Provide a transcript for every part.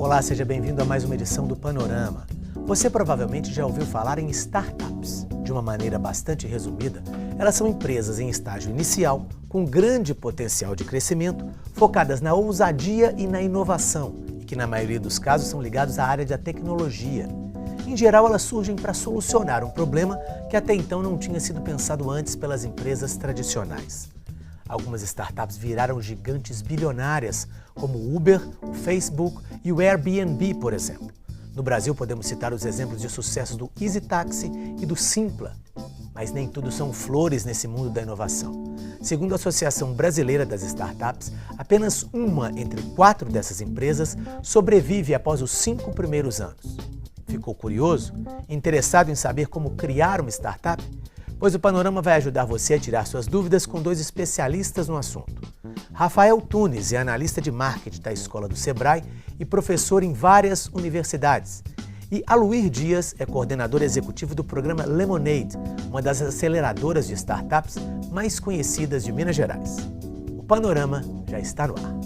Olá, seja bem-vindo a mais uma edição do Panorama. Você provavelmente já ouviu falar em startups. De uma maneira bastante resumida, elas são empresas em estágio inicial, com grande potencial de crescimento, focadas na ousadia e na inovação, e que na maioria dos casos são ligados à área da tecnologia. Em geral, elas surgem para solucionar um problema que até então não tinha sido pensado antes pelas empresas tradicionais. Algumas startups viraram gigantes bilionárias, como o Uber, o Facebook e o Airbnb, por exemplo. No Brasil, podemos citar os exemplos de sucesso do Easy Taxi e do Simpla. Mas nem tudo são flores nesse mundo da inovação. Segundo a Associação Brasileira das Startups, apenas uma entre 4 dessas empresas sobrevive após os 5 primeiros anos. Ficou curioso? Interessado em saber como criar uma startup? Pois o Panorama vai ajudar você a tirar suas dúvidas com 2 especialistas no assunto. Rafael Tunes é analista de marketing da Escola do Sebrae e professor em várias universidades. E Aluir Dias é coordenador executivo do programa Lemonade, uma das aceleradoras de startups mais conhecidas de Minas Gerais. O Panorama já está no ar.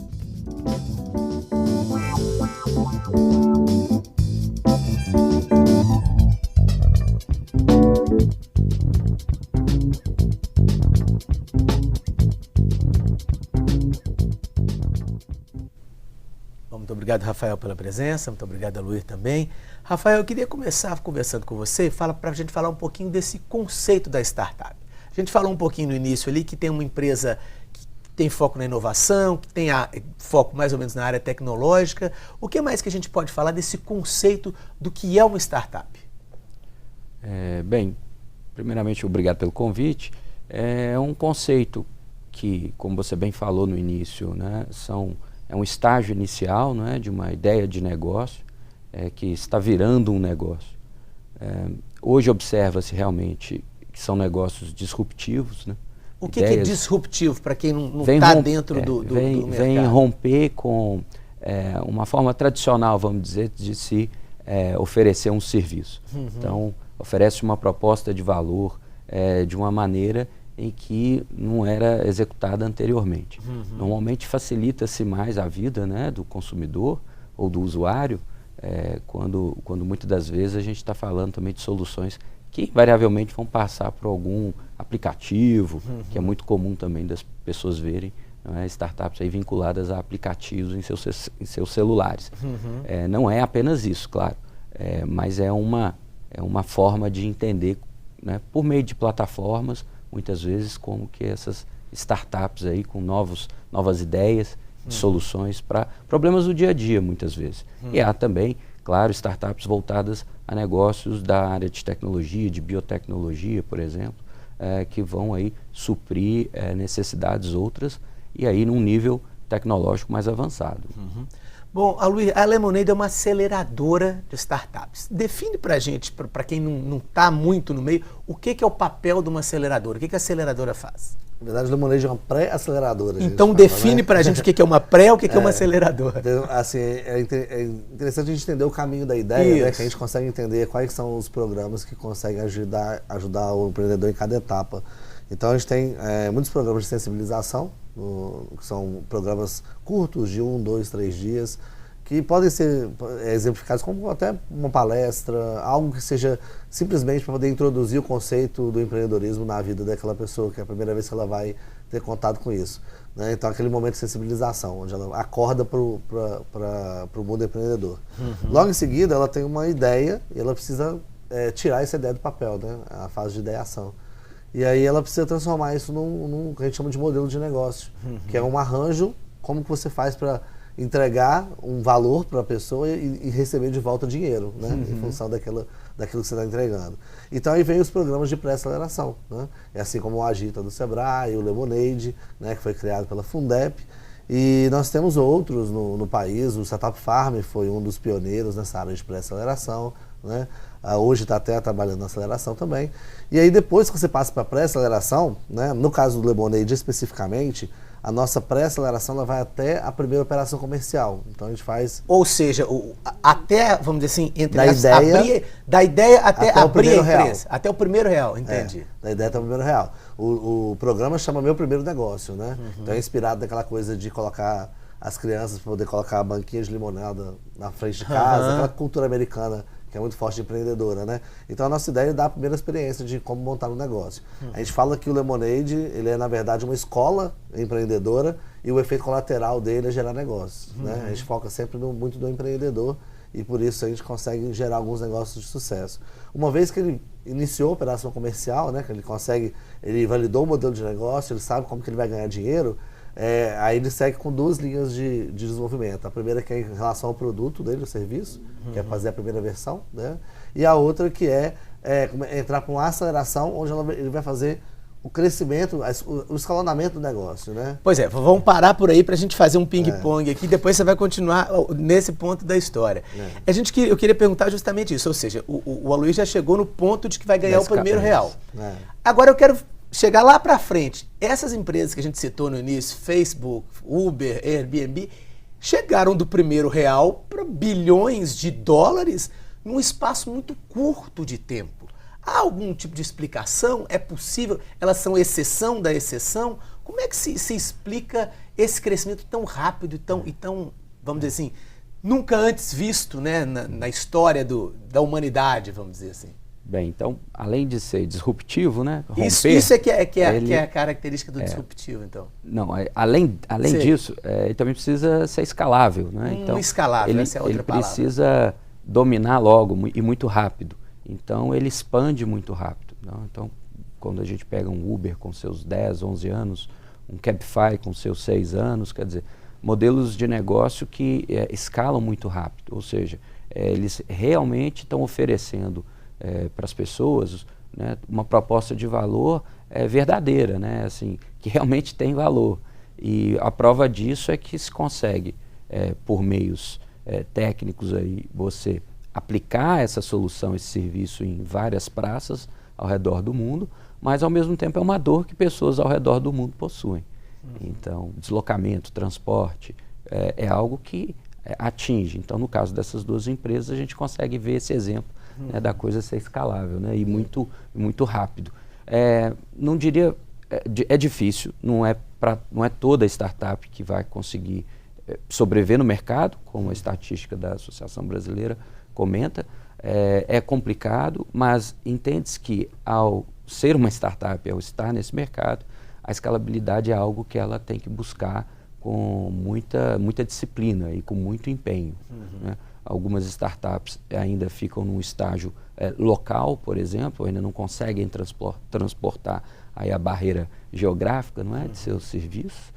Muito obrigado, Rafael, pela presença, muito obrigado a Luir também. Rafael, eu queria começar conversando com você para a gente falar um pouquinho desse conceito da startup. A gente falou um pouquinho no início ali que tem uma empresa que tem foco na inovação, que tem foco mais ou menos na área tecnológica. O que mais que a gente pode falar desse conceito do que é uma startup? Bem, primeiramente, obrigado pelo convite. É um conceito que, como você bem falou no início, né, é um estágio inicial, não é, de uma ideia de negócio que está virando um negócio. Hoje observa-se realmente que são negócios disruptivos. Né? O que é disruptivo para quem não está dentro do mercado? Vem romper com uma forma tradicional, vamos dizer, de se oferecer um serviço. Uhum. Então, oferece uma proposta de valor de uma maneira em que não era executada anteriormente. Uhum. Normalmente facilita-se mais a vida, né, do consumidor ou do usuário, quando muitas das vezes a gente está falando também de soluções que invariavelmente vão passar por algum aplicativo, que é muito comum também das pessoas verem, não é, startups aí vinculadas a aplicativos em seus celulares. Uhum. Não é apenas isso, claro, mas é uma forma de entender, né, por meio de plataformas, muitas vezes, como que essas startups aí com novas ideias, soluções para problemas do dia a dia, muitas vezes. E há também, claro, startups voltadas a negócios da área de tecnologia, de biotecnologia, por exemplo, que vão aí suprir necessidades outras e aí num nível tecnológico mais avançado. Uhum. Bom, a Lemonade é uma aceleradora de startups. Define para a gente, para quem não está muito no meio, o que é o papel de uma aceleradora? O que a aceleradora faz? Na verdade, a Lemonade é uma pré-aceleradora. Então define para a gente o que é uma pré, o que é uma aceleradora. Então, assim, é interessante a gente entender o caminho da ideia, né, que a gente consegue entender quais são os programas que conseguem ajudar o empreendedor em cada etapa. Então a gente tem muitos programas de sensibilização, que são programas curtos, de 1, 2, 3 dias, que podem ser exemplificados como até uma palestra, algo que seja simplesmente para poder introduzir o conceito do empreendedorismo na vida daquela pessoa, que é a primeira vez que ela vai ter contato com isso. Né? Então aquele momento de sensibilização, onde ela acorda para o mundo empreendedor. Uhum. Logo em seguida ela tem uma ideia e ela precisa tirar essa ideia do papel, né? A fase de ideação. E aí ela precisa transformar isso num que a gente chama de modelo de negócio, que é um arranjo, como que você faz para entregar um valor para a pessoa e receber de volta dinheiro, né, em função daquilo que você está entregando. Então aí vem os programas de pré-aceleração, né? É assim como o Agita do Sebrae, o Lemonade, né, que foi criado pela Fundep, e nós temos outros no país. O Startup Farm foi um dos pioneiros nessa área de pré-aceleração, né? Hoje está até trabalhando na aceleração também. E aí depois que você passa para a pré-aceleração, né, no caso do Lemonade especificamente, a nossa pré-aceleração ela vai até a primeira operação comercial. Então a gente faz... Ou seja, até, vamos dizer assim, da ideia até abrir a empresa. Até o primeiro real, entendi. Da ideia até o primeiro real. O programa chama Meu Primeiro Negócio, né? Então é inspirado naquela coisa de colocar as crianças para poder colocar a banquinha de limonada na frente de casa, aquela cultura americana que é muito forte empreendedora, né? Então a nossa ideia é dar a primeira experiência de como montar um negócio. A gente fala que o Lemonade, ele é na verdade uma escola empreendedora e o efeito colateral dele é gerar negócios, né? A gente foca sempre muito no empreendedor e por isso a gente consegue gerar alguns negócios de sucesso. Uma vez que ele iniciou a operação comercial, né, que ele validou o modelo de negócio, ele sabe como que ele vai ganhar dinheiro, aí ele segue com duas linhas de desenvolvimento. A primeira que é em relação ao produto dele, o serviço, que é fazer a primeira versão, né? E a outra que é entrar com uma aceleração, onde ele vai fazer o crescimento, o escalonamento do negócio, né? Pois é, vamos parar por aí para a gente fazer um ping-pong aqui, depois você vai continuar nesse ponto da história. Eu queria perguntar justamente isso, ou seja, o Aloysio já chegou no ponto de que vai ganhar o primeiro real. Agora eu quero chegar lá para frente. Essas empresas que a gente citou no início, Facebook, Uber, Airbnb, chegaram do primeiro real para bilhões de dólares num espaço muito curto de tempo. Há algum tipo de explicação? É possível? Elas são exceção da exceção? Como é que se explica esse crescimento tão rápido e tão, vamos dizer assim, nunca antes visto, né, na história da humanidade, vamos dizer assim? Bem, então, além de ser disruptivo, né? Romper, isso é que é a característica do disruptivo, então. Não, além disso, ele também precisa ser escalável, né? Então, escalável, essa é outra palavra. Ele precisa dominar logo e muito rápido. Então, ele expande muito rápido. Não? Então, quando a gente pega um Uber com seus 10, 11 anos, um Cabify com seus 6 anos, quer dizer, modelos de negócio que escalam muito rápido. Ou seja, eles realmente estão oferecendo para as pessoas, né, uma proposta de valor verdadeira, né, assim, que realmente tem valor. E a prova disso é que se consegue, por meios técnicos, aí, você aplicar essa solução, esse serviço em várias praças ao redor do mundo, mas ao mesmo tempo é uma dor que pessoas ao redor do mundo possuem. Então, deslocamento, transporte, é algo que atinge. Então, no caso dessas duas empresas, a gente consegue ver esse exemplo, né, da coisa ser escalável, né, e muito rápido. Não diria, é difícil, não é toda startup que vai conseguir sobreviver no mercado, como a estatística da Associação Brasileira comenta. É complicado, mas entende-se que ao ser uma startup, ao estar nesse mercado, a escalabilidade é algo que ela tem que buscar com muita disciplina e com muito empenho, né? Algumas startups ainda ficam num estágio local, por exemplo, ainda não conseguem transportar aí a barreira geográfica, não é, de seus serviços,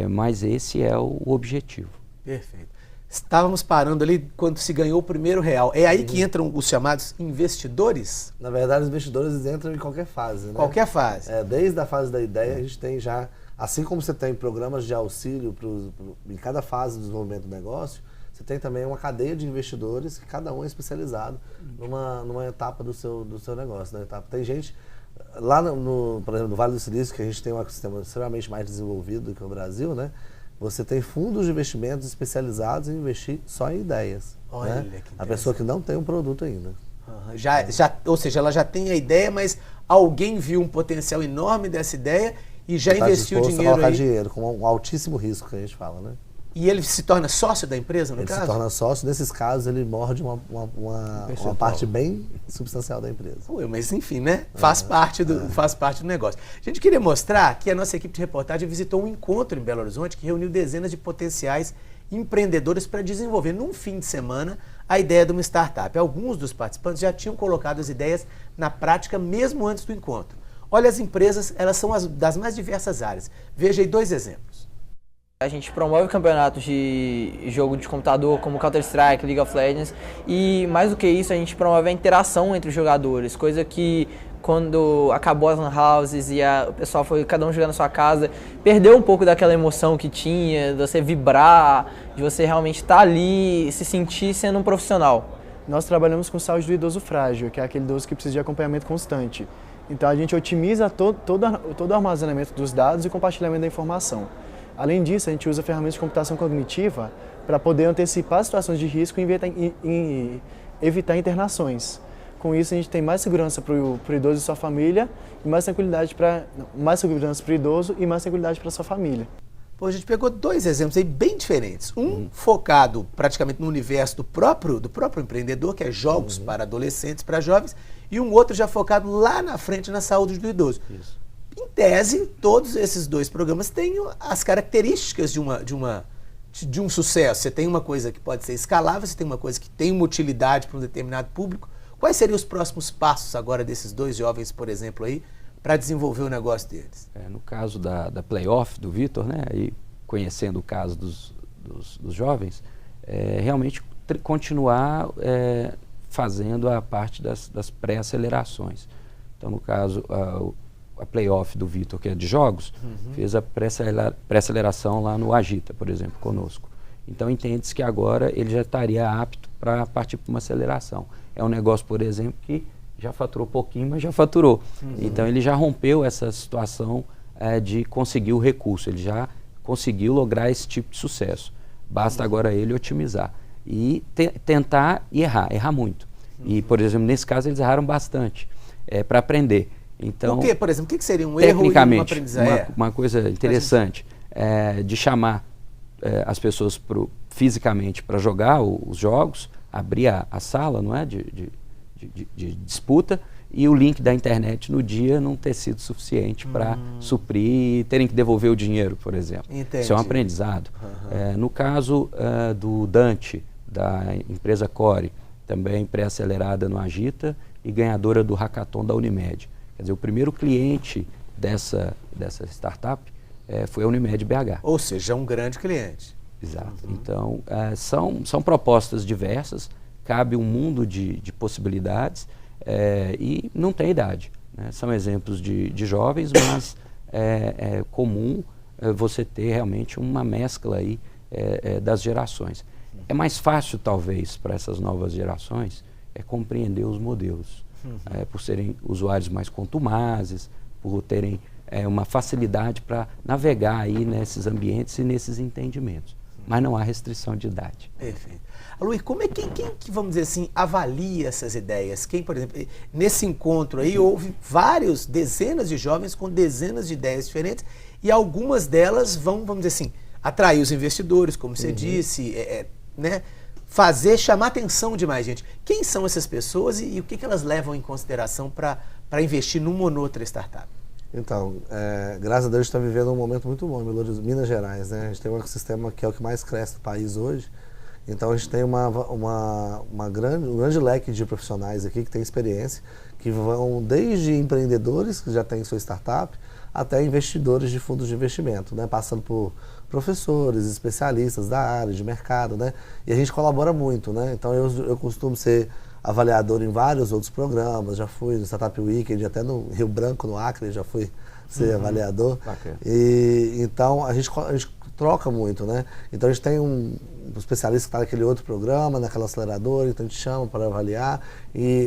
mas esse é o objetivo. Perfeito. Estávamos parando ali quando se ganhou o primeiro real. É aí que entram os chamados investidores? Na verdade, os investidores entram em qualquer fase, né? Qualquer fase. Desde a fase da ideia, a gente tem já, assim como você tem programas de auxílio em cada fase do desenvolvimento do negócio, você tem também uma cadeia de investidores que cada um é especializado numa etapa do seu negócio, né? Tem gente, lá por exemplo, no Vale do Silício, que a gente tem um ecossistema extremamente mais desenvolvido do que o Brasil, né? Você tem fundos de investimentos especializados em investir só em ideias. Olha, né? A pessoa que não tem um produto ainda. Ou seja, ela já tem a ideia, mas alguém viu um potencial enorme dessa ideia e já investiu dinheiro colocar aí. Dinheiro, com um altíssimo risco que a gente fala, né? E ele se torna sócio da empresa, no caso? Ele se torna sócio, nesses casos ele morde uma parte bem substancial da empresa. Ué, mas enfim, né? Faz parte do negócio. A gente queria mostrar que a nossa equipe de reportagem visitou um encontro em Belo Horizonte que reuniu dezenas de potenciais empreendedores para desenvolver num fim de semana a ideia de uma startup. Alguns dos participantes já tinham colocado as ideias na prática mesmo antes do encontro. Olha, as empresas, elas são das mais diversas áreas. Veja aí 2 exemplos. A gente promove campeonatos de jogo de computador como Counter-Strike, League of Legends e mais do que isso a gente promove a interação entre os jogadores, coisa que quando acabou as lan houses e o pessoal foi cada um jogando na sua casa, perdeu um pouco daquela emoção que tinha, de você vibrar, de você realmente estar ali e se sentir sendo um profissional. Nós trabalhamos com saúde do idoso frágil, que é aquele idoso que precisa de acompanhamento constante. Então a gente otimiza todo o armazenamento dos dados e compartilhamento da informação. Além disso, a gente usa ferramentas de computação cognitiva para poder antecipar situações de risco e evitar internações. Com isso, a gente tem mais segurança para o idoso e sua família, e mais segurança para o idoso e mais tranquilidade para a sua família. Pô, a gente pegou 2 exemplos aí bem diferentes. Um focado praticamente no universo do próprio empreendedor, que é jogos para adolescentes, para jovens, e um outro já focado lá na frente na saúde do idoso. Isso. Em tese, todos esses 2 programas têm as características de um sucesso. Você tem uma coisa que pode ser escalável, você tem uma coisa que tem uma utilidade para um determinado público. Quais seriam os próximos passos agora desses 2 jovens, por exemplo, aí, para desenvolver o negócio deles? No caso da Playoff, do Vitor, né, aí, conhecendo o caso dos jovens, realmente continuar fazendo a parte das pré-acelerações. Então, no caso, a Playoff do Vitor, que é de jogos, fez a pré-aceleração lá no Agita, por exemplo, conosco. Então, entende-se que agora ele já estaria apto para partir para uma aceleração. É um negócio, por exemplo, que já faturou pouquinho, mas já faturou. Então, ele já rompeu essa situação de conseguir o recurso. Ele já conseguiu lograr esse tipo de sucesso. Basta agora ele otimizar. E tentar e errar muito. E, por exemplo, nesse caso, eles erraram bastante para aprender. Então, o que, por exemplo, o que seria um erro e uma aprendizagem? Uma coisa interessante de chamar as pessoas fisicamente para jogar os jogos, abrir a sala, não é, de disputa, e o link da internet no dia não ter sido suficiente para suprir e terem que devolver o dinheiro, por exemplo. Entendi. Isso é um aprendizado. No caso do Dante, da empresa Core, também pré-acelerada no Agita e ganhadora do Hackathon da Unimed. Quer dizer, o primeiro cliente dessa startup foi a Unimed BH. Ou seja, é um grande cliente. Exato. Então, são propostas diversas, cabe um mundo de possibilidades e não tem idade, né? São exemplos de jovens, mas é comum você ter realmente uma mescla aí das gerações. É mais fácil, talvez, para essas novas gerações compreender os modelos, por serem usuários mais contumazes, por terem uma facilidade para navegar aí nesses ambientes e nesses entendimentos. Mas não há restrição de idade. Perfeito. Luiz, como é quem que, vamos dizer assim, avalia essas ideias? Quem, por exemplo, nesse encontro aí houve dezenas de jovens com dezenas de ideias diferentes e algumas delas vamos dizer assim, atrair os investidores, como você disse, né? Chamar a atenção de mais gente. Quem são essas pessoas e o que elas levam em consideração para investir numa ou noutra startup? Então, graças a Deus a gente está vivendo um momento muito bom em Minas Gerais, né? A gente tem um ecossistema que é o que mais cresce no país hoje. Então a gente tem um grande leque de profissionais aqui que tem experiência, que vão desde empreendedores que já têm sua startup, até investidores de fundos de investimento, né? Passando por professores, especialistas da área, de mercado, né? E a gente colabora muito, né? Então eu costumo ser avaliador em vários outros programas, já fui no Startup Weekend, até no Rio Branco, no Acre, já fui ser avaliador. E então a gente troca muito, né? Então a gente tem um especialista que está naquele outro programa, naquela aceleradora, então a gente chama para avaliar.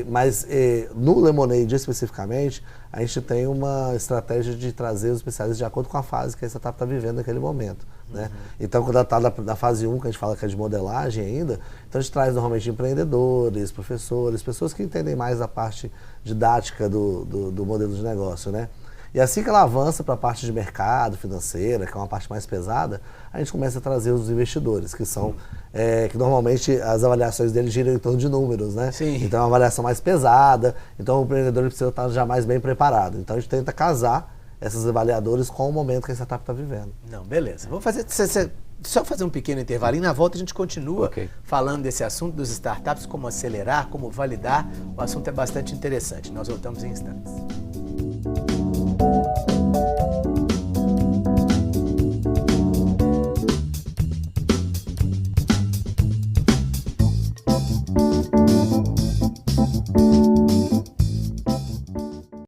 Mas no Lemonade especificamente, a gente tem uma estratégia de trazer os especialistas de acordo com a fase que a startup está vivendo naquele momento, né? Então quando ela está na fase 1, que a gente fala que é de modelagem ainda, então a gente traz normalmente empreendedores, professores, pessoas que entendem mais a parte didática do modelo de negócio, né? E assim que ela avança para a parte de mercado, financeira, que é uma parte mais pesada, a gente começa a trazer os investidores, que são, que normalmente as avaliações deles giram em torno de números, né? Sim. Então é uma avaliação mais pesada, então o empreendedor precisa estar já mais bem preparado. Então a gente tenta casar esses avaliadores com o momento que a startup está vivendo. Não, beleza. Vamos fazer, só fazer um pequeno intervalo e na volta a gente continua falando desse assunto dos startups, como acelerar, como validar. O assunto é bastante interessante. Nós voltamos em instantes.